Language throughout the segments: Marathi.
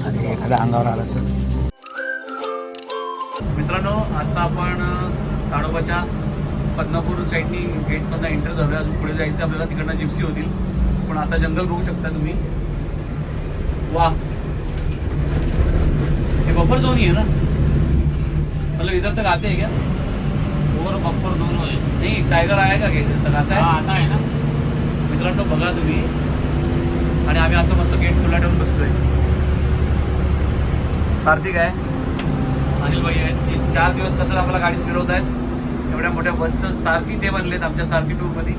आणि एखाद्या अंगावर आला तर. मित्रांनो, आता आपण ताडोबाच्या पद्मापूर साईडनी गेटमधनं एंटर झालो. अजून पुढे जायचं आपल्याला, तिकडनं जिप्सी होतील. पण आता जंगल बघू शकता तुम्ही. वा, हे बफर झोन ही है ना, मतलब इधर तक आते हैं क्या? और बफर झोन नहीं, टायगर आएगा क्या इधर तक? आता है, आता है ना. मित्रांनो बघा तुम्ही. आणि आम्ही असं मस्त गेट खुला ठेवून बसलोय. कार्तिक आहे, अनिल भाई आहेत, 4 दिवस सतत आपल्याला गाडीत फिरवत आहेत. एवढ्या मोठ्या बसचं सारथी ते बनलेत आमच्या सारथी टूरमध्ये.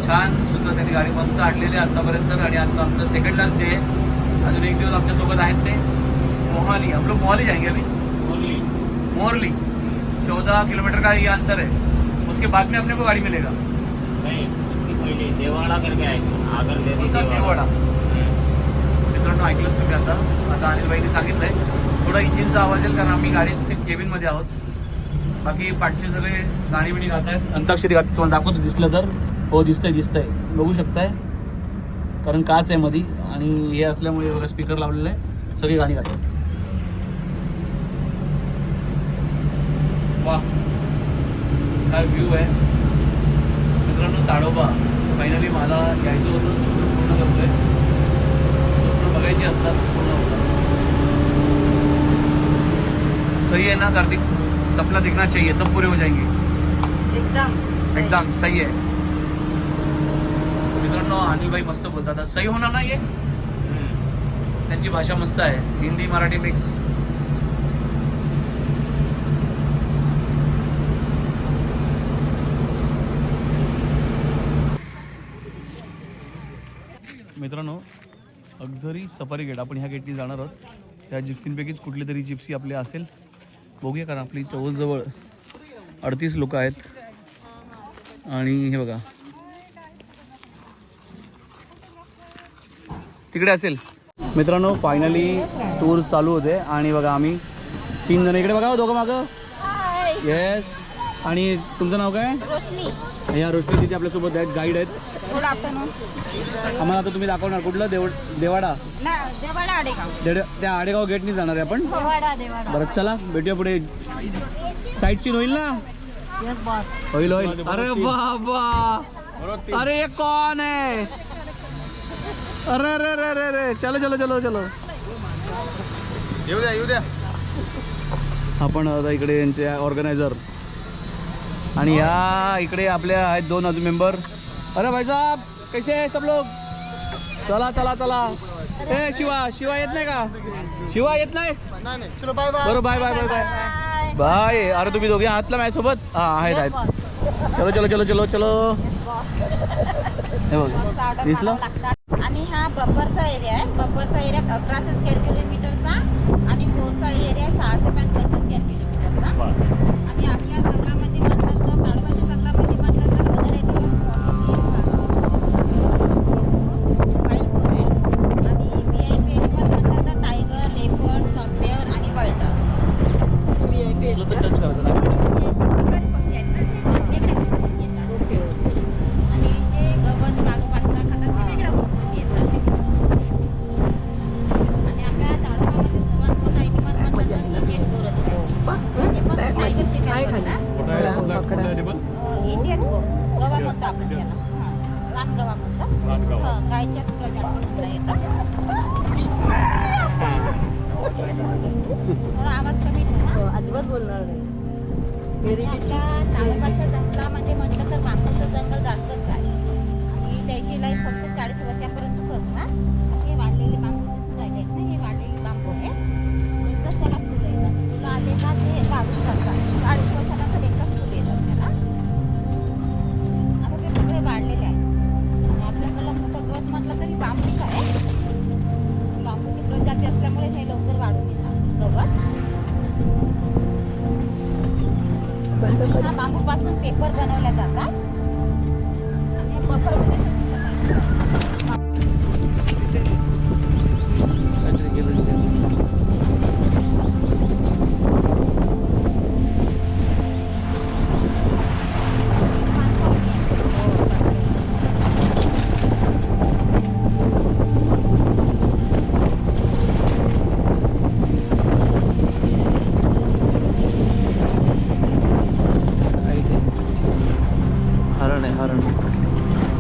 छान सुद्धा त्यांनी गाडी मस्त आणलेली आहे आतापर्यंत. आणि आता आमचा सेकंड लास्ट डे आहे. अजून एक दिवस आमच्यासोबत आहेत ते. मोहाली, हम लोग मोहाली जाएंगे अभी. मोरली 14 किलोमीटर का ये अंतर है. उसके बाद में अपने को गाड़ी मिलेगा. नहीं, पहले देवाड़ा करके आएगा. देवाड़ा. मित्रांनो ऐकलं तुम्ही आता अनिलबाईंनी सांगितलंय थोडा इंजिनचा आवाज येईल, कारण आम्ही गाडीत केबिनमध्ये आहोत. बाकी पाठचे सगळे गाणी बिणी गात आहेत. अंताक्षरी गात तुम्हाला दाखवतो, दिसलं तर. हो, दिसतंय बघू शकताय, कारण काच आहे मध्ये. आणि हे असल्यामुळे बघा स्पीकर लावलेलं आहे, सगळी गाणी गातात. वा, काय व्ह्यू आहे मित्रांनो. ताडोबा फायनली मला यायचं होतं, पूर्ण करतोय. स्वप्न बघायची असतात, पूर्ण होतात. सही है ना कार्तिक? सपना दिखना चाहिए तब पूरे हो जाएंगे. एकदम सही है. मित्रांनो अनिलबाई मस्त बोलतात. सही होणार ना, ये त्यांची भाषा मस्त आहे, हिंदी मराठी मिक्स. मित्रांनो, अगझरी सफारी गेट, आपण ह्या गेटनी जाणार आहोत. त्या जिप्सींपैकीच कुठली तरी जिप्सी आपली असेल, बघूया. कारण आपली जवळजवळ 38 लोक आहेत. आणि हे बघा तिकडे असेल. मित्रांनो फायनली टूर चालू होते. आणि बघा आम्ही 3 जण इकडे बघा, दोघं मागं. येस. आणि तुमचं नाव काय? रोशनी. या रोशनी तिथे आपल्यासोबत आहेत, गाईड आहेत. आम्हाला आता तुम्ही दाखवणार कुठलं? देवाडा. त्या आडेगाव गेटनी जाणार आहे आपण. बरं चला भेटूया पुढे. साईट सीन होईल ना? होईल. अरे बाबा, अरे ये कौन है? अरे अरे अरे अरे अरे, चलो चलो चलो चलो, येऊ द्या. आपण आता इकडे यांचे ऑर्गनायझर. आणि ह्या इकडे आपल्या आहेत 2 अजून मेंबर. अरे भाई साहब कैसे है सब लोग? चला चला चला. ए शिवा येत नाही का? शिवा येत नाही. चलो बाय बाय. बरोबर bye bye bye bye bye. अरे तुम्ही दोघे आहात ना माझ्यासोबत? हा आहेत. चलो चलो चलो चलो चलो. हे बघ दिसलं. आणि हा बफरचा एरिया आहे. बफरचा एरिया 1100 स्क्वेअर किलोमीटरचा आणि फोरचा एरिया आहे 625 स्क्वेअर किलोमीटरचा. आणि आपल्या जंगलामध्ये म्हटलं तर ताडोबाच्या जंगलामध्ये म्हटलं तर वाईल्ड बोर आहे. आणि VIP एरिया म्हटलं तर टायगर, लेपर्ड, सॉफ्टवेअर आणि वाईल्ड डॉग. शिकारी पक्षी आहेत ना, ते वेगळ्या ग्रुपमध्ये येतात. आणि जे गवत पाला खातात ते वेगळ्या ग्रुपमध्ये येतात. आणि आपल्या ताडोबामध्ये सर्वात मोठा ॲनिमल म्हटलं तर इंडियन गोरच आहे. ते पण टायगर शिकार करतात. इंडियन गोर गवा म्हणतो आपण त्याला. रान गवा म्हणतात. गायच्याच प्रजाती म्हणता येतात. आवाज कमी अजिबात बोलणार नाही. आपल्या ताडोबाच्या जंगलामध्ये म्हटलं तर बांबूचं जंगल जास्तच आहे. आणि त्याची लाईफ फक्त 40 वर्षापर्यंतच असणार. हे वाढलेले बांबू दिसून राहिले आहेत ना, हे वाढलेले बांबू आहे. एकच त्याला फुलं येतात. फुलं आले का ते काढून टाकतात. 40 वर्षानंतर एकच फुलं येतात त्याला. आता ते सगळे वाढलेले आहेत. आणि आपल्याकडलं मोठं गवत म्हटलं तरी बांबूच आहे. बांबूची प्रजाती असल्यामुळे हे लवकर वाढून येतात गवत. हा बांबूपासून पेपर बनवल्या जातात. आणि बफरमध्ये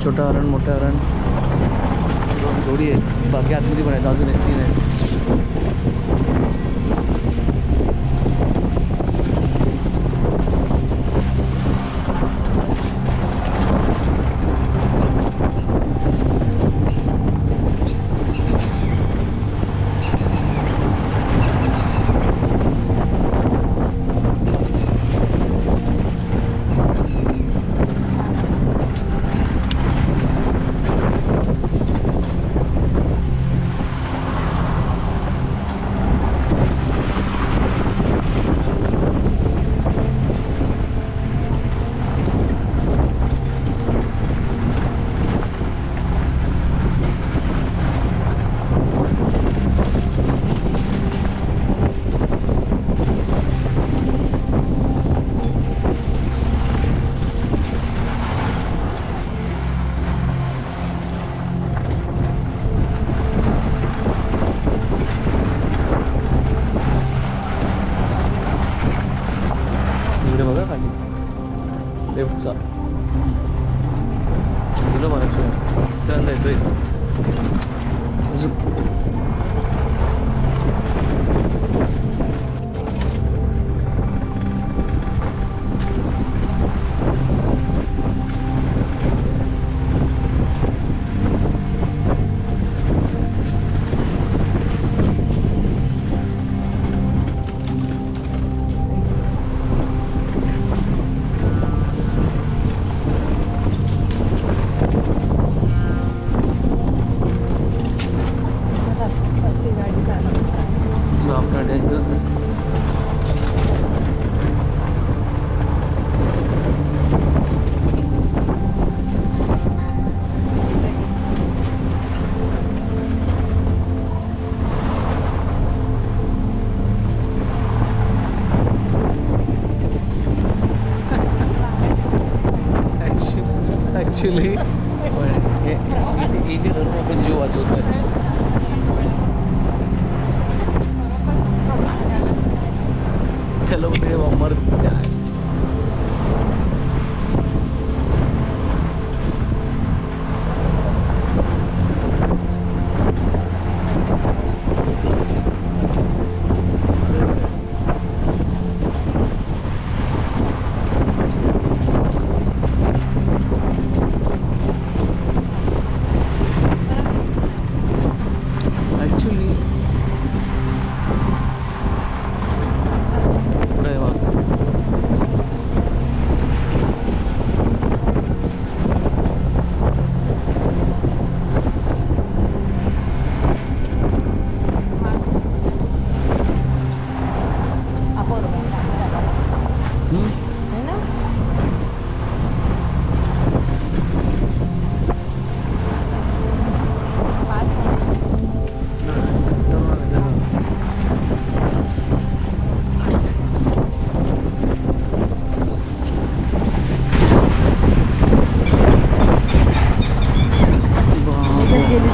छोटा हरण मोठा हरण दोन जोडी आहेत. बाकी आतमध्ये पण आहेत, अजून एक 3 आहेत. इकडे बघा खाली लेफ्टचा गेलो बराच तिसऱ्यांदा येतोय. आपला डेंजर ॲक्च्युली इथे धरून आपण जीव वाचवतोय. चलो मेरे मर जाए. ॲक्च्युली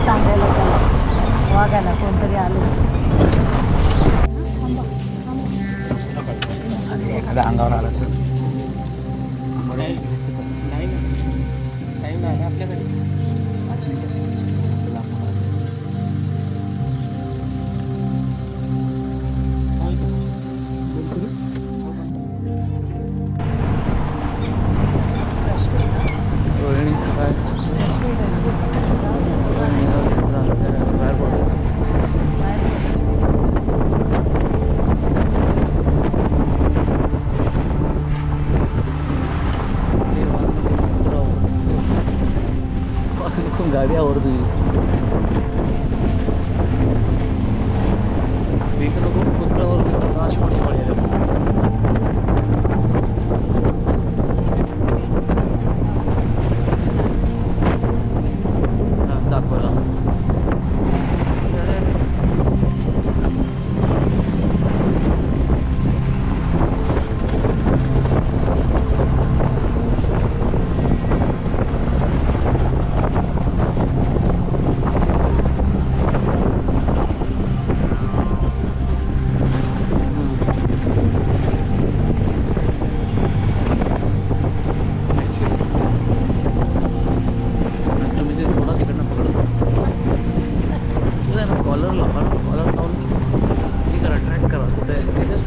सांगायला त्याला वागायला कोणतरी आलं आणि एखादा अंगावर आला तर टाईम आहे आपल्याकडे. रोहिणी काय बाहेर पडतो. गाडी आवडतो एक नको कुत्रावर नाशपणी मिळेल. दाखवला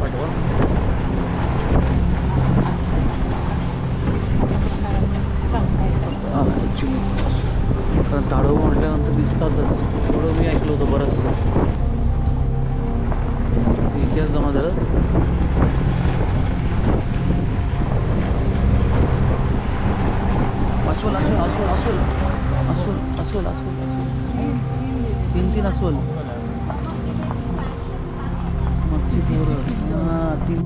पाठवा. ॲक्च्युली कारण ताडोबा म्हटल्यानंतर दिसतातच, थोडं मी ऐकलं होतं बरंचसं. इतिहास जमा झाला. अस्वल अस्वल अस्वल अस्वल अस्वल अस्वल अस्वल 3 अस्वल. मच्छी पोरं. हां 3.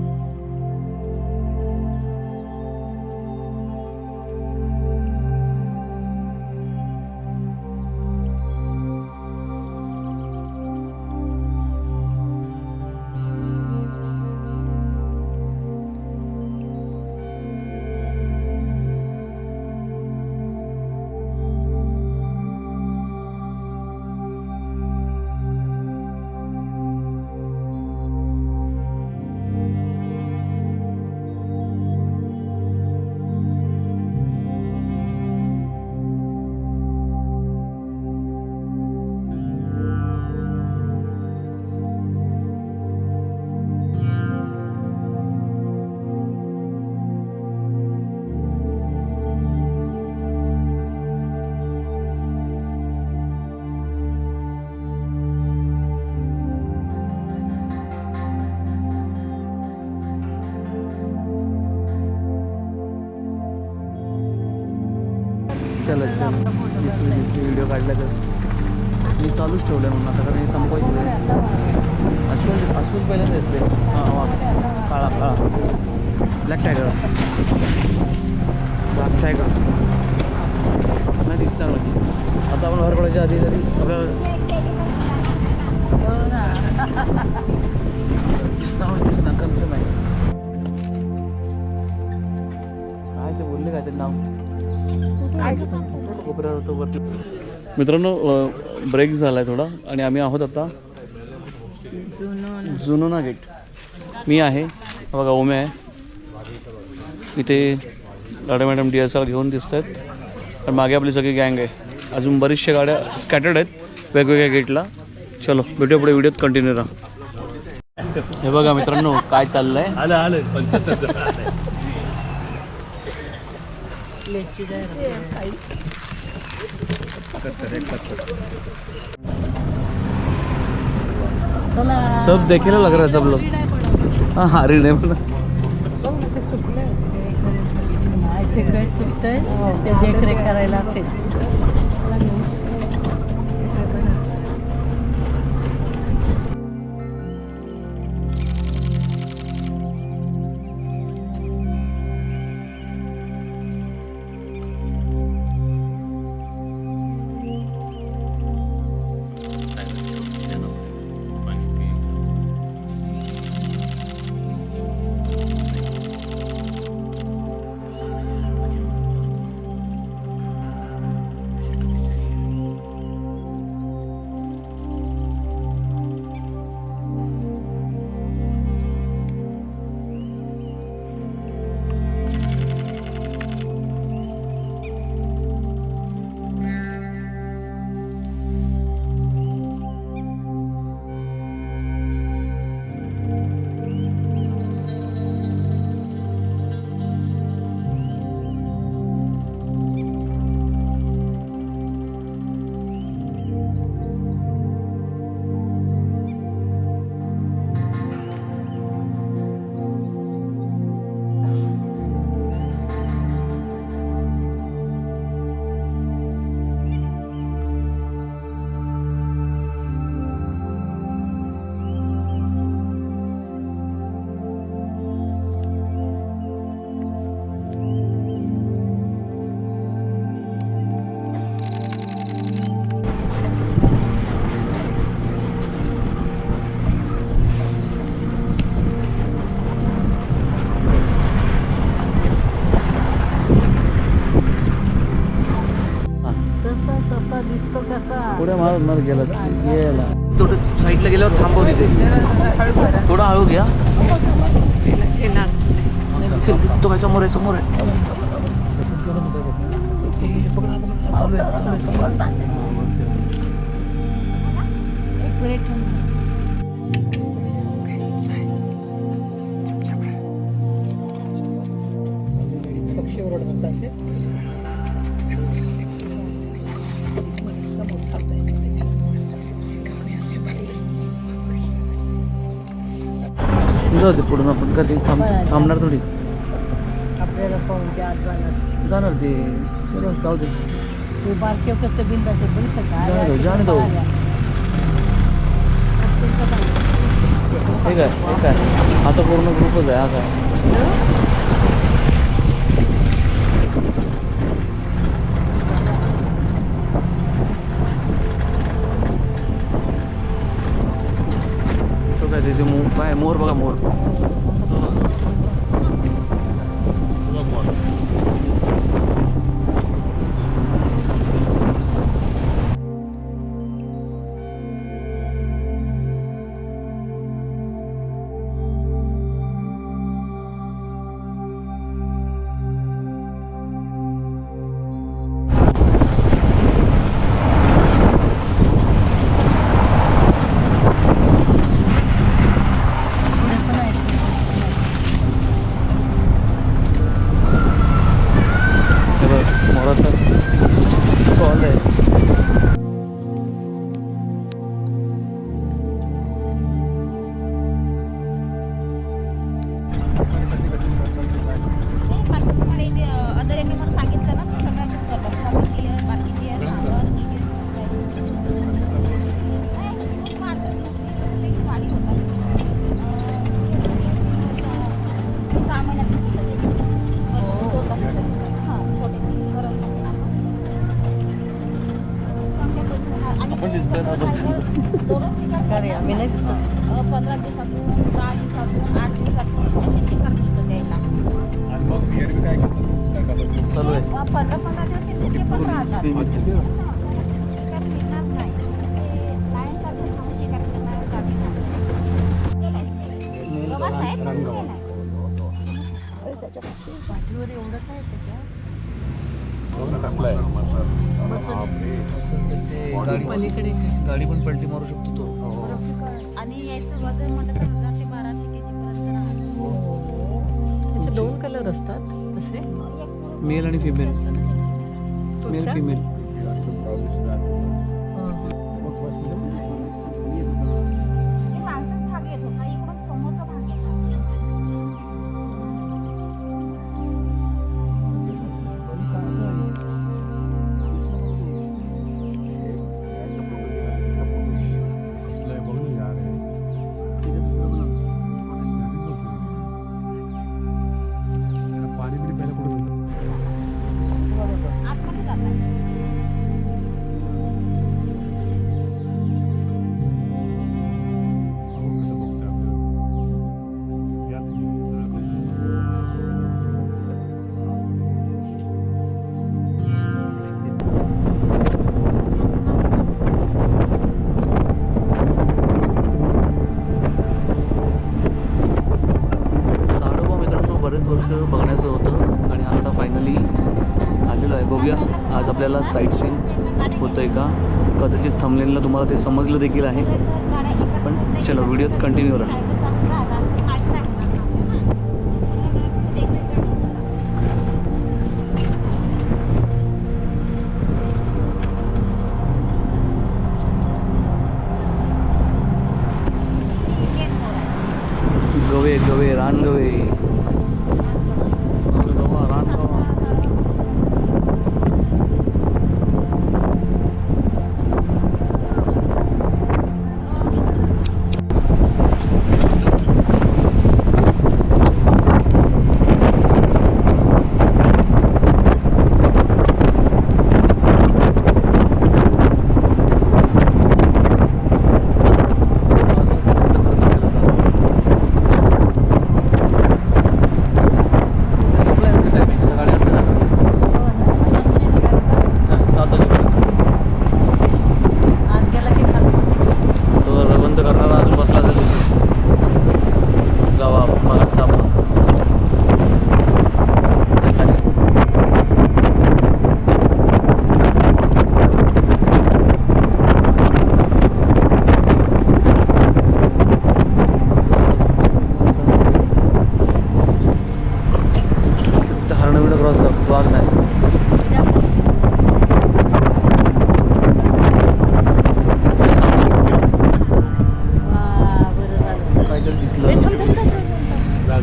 चला चला व्हिडिओ काढला तर मी चालूच ठेवलं म्हणून आता, कारण हे संपवायचं. अस्वल अस्वल पहिल्यांदा दिसले. हां काळा काळा ब्लॅक टायगर. ब्लॅक टायगर नाही दिसणार म्हणजे. आता आपण बाहेर पडायच्या आधी तरी आपल्याला दिसणार कन्फर्म आहे. काय ते बोलले काय ते नाव मित्रांनो. ब्रेक झाला आहे थोडा आणि आम्ही आहोत आता जुनोना गेट. मी आहे बघा, ओमे आहे इथे. गाड्या मॅडम DSR घेऊन दिसत आहेत आणि मागे आपली सगळी गँग आहे. अजून बरीचशा गाड्या स्कॅटर्ड आहेत वेगवेगळ्या गेटला. चलो भेटूया पुढे व्हिडिओत कंटिन्यू राहा. हे बघा मित्रांनो काय चाललंय. सब देखेला लग रहा है सब लोग. हाँ हारी नाही पण देखरेख करायला असेल. पुढे मार गेला गेला. थोडं साईडला गेल्यावर थांबव तिथे. थोडा हळू घ्या. तो काय समोर आहे समोर आहे. जाऊ दे पुढून आपण कधी थांबणार थोडी आपल्याला पाहून ते आज जाणार जाणार ते चलो जाऊ दे तू बारके कसं बिंद असेल बघितलं का जाणे दो ठीक आहे आता पूर्ण ग्रुपच आहे हा काय तो काय तिथे काय मोर बघा मोर मोराचा कॉल आहे तुम्हाला इथे अदर यांनी मला सांगितलं ना ते सगळ्यांचंच कर बसवा क्लिअर बाकी क्लिअर वाढी होतात 6 महिन्याचं आपण दिसतोय ना आम्ही नाही दिसत 15 दिवसातून 10 दिवसातून 8 दिवसातून अशी शिकार मिळतो द्यायला चालू आहे 15 दिवस ते पण राहतात शिकार मिळणार नाही ते लायनसारखं थांबून शिकार करणार गावी नाही गव्हाच आहे पण ते नाही त्याच्या पाठीवर एवढं काय त्याच्या गाडी पण पलटी मारू शकतो तो आणि यायचं वजन म्हटलं तर 1000 ते 1200 केजी पर्यंत राहतो त्याचे 2 कलर असतात असे मेल आणि फिमेल मेल फिमेल हे माणसाचा भाग येत होता इकडून समोरचा भाग येतो आतमध्ये जातात ताडोबा मित्रांनो बरेच वर्ष बघण्याचं होतं आणि आता फायनली आलेलो आहे बघूया आज आपल्याला साईट सीन होतंय का कदाचित थंबनेलला तुम्हाला ते समजलं देखील आहे पण चलो व्हिडिओत कंटिन्यू राहा गवे गवे रानगवे गवा रानगवा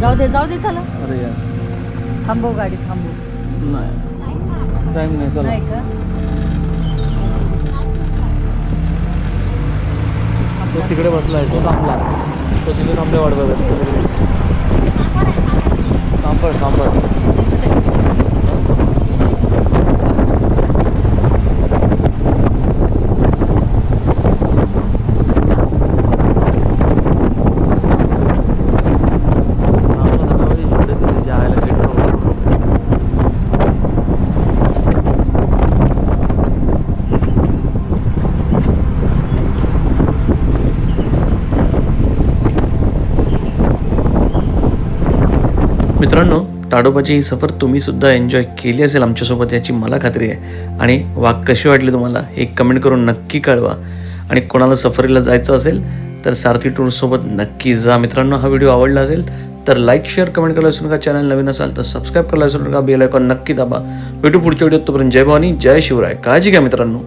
जाऊ दे चला अरे यार थांबव गाडी थांबव नाही टाईम नाही चला नाही का तो तिकडे बसलाय तो थांबला तो तिथे थांबले वाट बघत सांबर मित्रांनो, ताडोबाची ही सफर तुम्ही सुद्धा एन्जॉय केली असेल आमच्यासोबत याची मला खात्री आहे. आणि वाघ कशी वाटली तुम्हाला हे कमेंट करून नक्की कळवा. आणि कोणाला सफरीला जायचं असेल तर सारथी टूर्ससोबत नक्की जा. मित्रांनो, हा व्हिडिओ आवडला असेल तर लाईक शेअर कमेंट करायला विसरू नका. चॅनल नवीन असाल तर सबस्क्राईब करायला विसरू नका. बेल आयकॉन नक्की दाबा. भेटू पुढच्या व्हिडिओत. तोपर्यंत जय भवानी जय शिवराय. काळजी घ्या मित्रांनो.